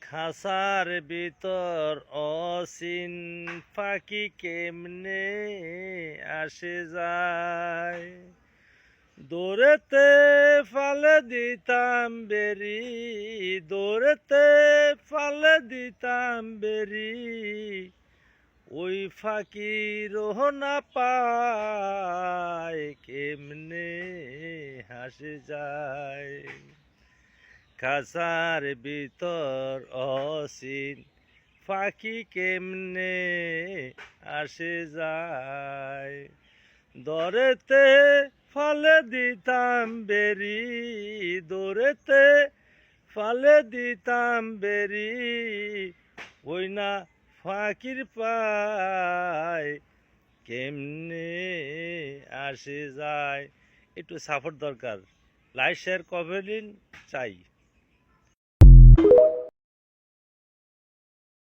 খাসার ভিতর অসীন ফাঁকি কেমনে আসে যায়। দৌড়েতে ফালে দিতাম বেরি, দৌড়েতে ফালে দিতাম বেরি, ওই ফাঁকি রোহনা পায় কেমনে হাসে যায়। খাসার ভিতর অসীন ফাঁকি কেমনে আসে যায়। দরেতে ফলে দিতাম বেরি, দরেতে ফলে দিতাম বেরি, ওই না ফাঁকির পায় কেমনে আসে যায়। একটু সাপোর্ট দরকার, লাইক শেয়ার কমেন্ট চাই।